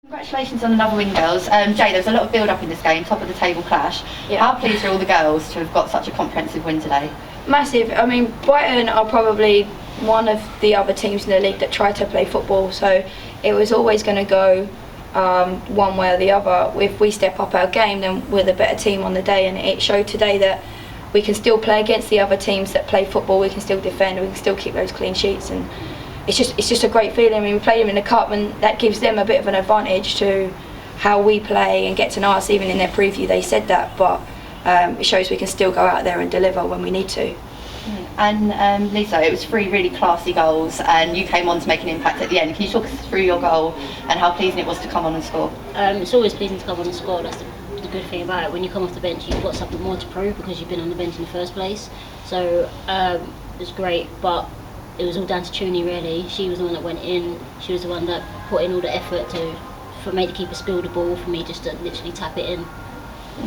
Congratulations on another win, girls. Jay, there was a lot of build-up in this game, top of the table clash. Yeah. How pleased are all the girls to have got such a comprehensive win today? Massive. I mean, Brighton are probably one of the other teams in the league that try to play football, so it was always going to go one way or the other. If we step up our game, then we're the better team on the day, and it showed today that we can still play against the other teams that play football. We can still defend, we can still keep those clean sheets, and it's just a great feeling. I mean, we played them in the cup, and that gives them a bit of an advantage to how we play and get to know us. Even in their preview they said that, but it shows we can still go out there and deliver when we need to. And Lisa, it was 3 really classy goals, and you came on to make an impact at the end. Can you talk us through your goal and how pleasing it was to come on and score? It's always pleasing to come on and score. That's the good thing about it. When you come off the bench, you've got something more to prove because you've been on the bench in the first place. So it was great, but it was all down to Tuni really. She was the one that went in. She was the one that put in all the effort for me to keep a spill the ball, for me just to literally tap it in.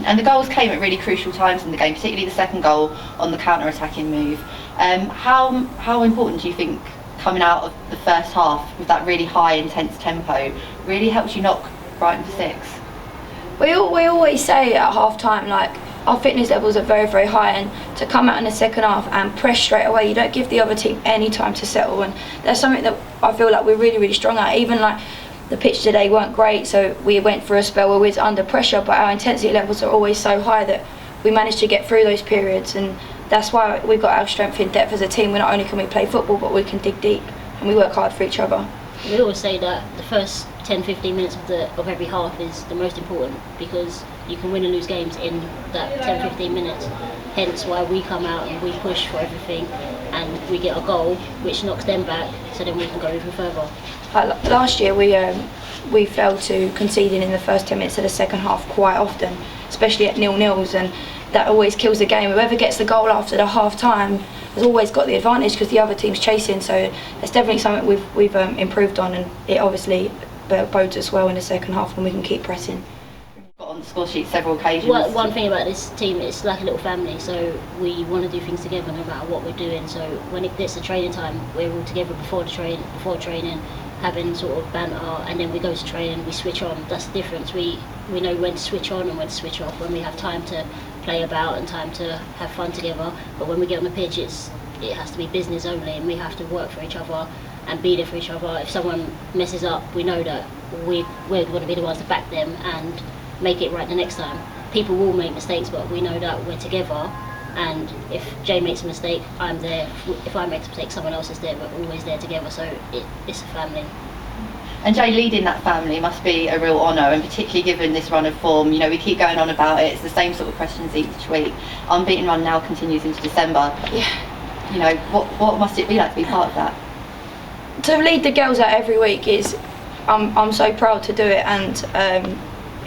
And the goals came at really crucial times in the game, particularly the second goal on the counter-attacking move. How important do you think coming out of the first half with that really high, intense tempo really helps you knock Brighton for 6? We always say at half time, like, our fitness levels are very, very high, and to come out in the second half and press straight away, you don't give the other team any time to settle, and that's something that I feel like we're really, really strong at. Even like the pitch today weren't great, so we went for a spell where we was under pressure, but our intensity levels are always so high that we managed to get through those periods, and that's why we've got our strength in depth as a team. Not only can we play football, but we can dig deep, and we work hard for each other. We always say that the first 10-15 minutes of every half is the most important, because you can win and lose games in that 10-15 minutes. Hence why we come out and we push for everything, and we get a goal which knocks them back, so then we can go even further. Last year we fell to conceding in the first 10 minutes of the second half quite often, especially at 0-0s, and that always kills the game. Whoever gets the goal after the half time has always got the advantage because the other team's chasing, so it's definitely something we've improved on, and it obviously bodes us well in the second half when we can keep pressing. Got on the score sheet several occasions. Well, one thing about this team, it's like a little family, so we want to do things together no matter what we're doing. So when it gets to training time, we're all together before training, having sort of banter, and then we go to training, we switch on. That's the difference. We know when to switch on and when to switch off, when we have time to play about and time to have fun together. But when we get on the pitch, it has to be business only, and we have to work for each other and be there for each other. If someone messes up, we know that we're going to be the ones to back them and make it right the next time. People will make mistakes, but we know that we're together, and if Jay makes a mistake, I'm there. If I make a mistake, someone else is there. We're always there together, so it's a family. And Jay, leading that family must be a real honour, and particularly given this run of form. You know, we keep going on about it, it's the same sort of questions each week. Unbeaten run now continues into December. Yeah. You know, what must it be like to be part of that? To lead the girls out every week is, I'm so proud to do it, and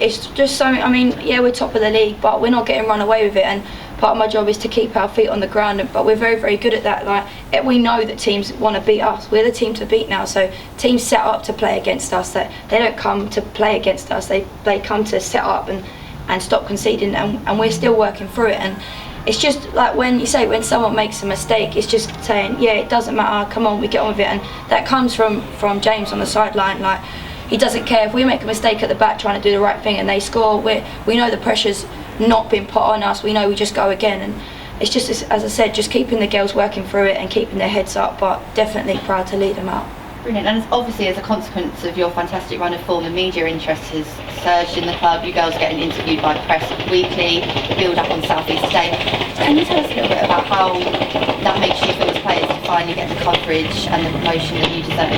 it's just something. I mean, yeah, we're top of the league, but we're not getting run away with it, and part of my job is to keep our feet on the ground, but we're very, very good at that. Like, we know that teams want to beat us. We're the team to beat now, so teams set up to play against us. That they don't come to play against us, they come to set up and stop conceding, and we're still working through it. And it's just like when someone makes a mistake, it's just saying, yeah, it doesn't matter, come on, we get on with it. And that comes from James on the sideline. Like, he doesn't care if we make a mistake at the back trying to do the right thing and they score. We know the pressure's not been put on us. We know we just go again, and it's just, as I said, just keeping the girls working through it and keeping their heads up, but definitely proud to lead them out. Brilliant. And obviously, as a consequence of your fantastic run of form, the media interest has surged in the club. You girls getting interviewed by press weekly, the build up on South East today. Can you tell us a little bit about how that makes you feel as players to finally get the coverage and the promotion that you deserve?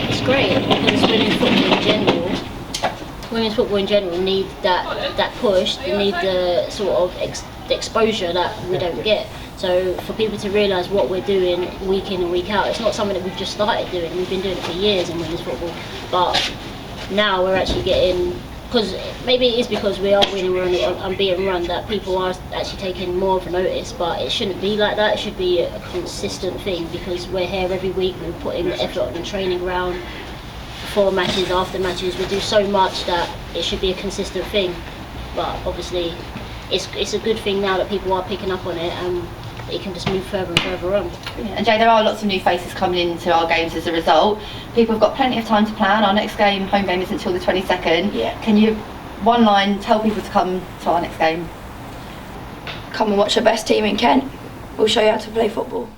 It's great because women's football in general need that push. They need the sort of the exposure that we don't get. So for people to realise what we're doing week in and week out, it's not something that we've just started doing. We've been doing it for years in women's football, but now we're actually getting, because maybe it is because we are winning an unbeaten run, that people are actually taking more of a notice. But it shouldn't be like that. It should be a consistent thing, because we're here every week. We're putting the effort on the training ground, before matches, after matches. We do so much that it should be a consistent thing. But obviously, it's a good thing now that people are picking up on it, and it can just move further and further on. And Jay, there are lots of new faces coming into our games as a result. People have got plenty of time to plan. Our next game, home game, isn't until the 22nd. Yeah. Can you, one line, tell people to come to our next game? Come and watch the best team in Kent. We'll show you how to play football.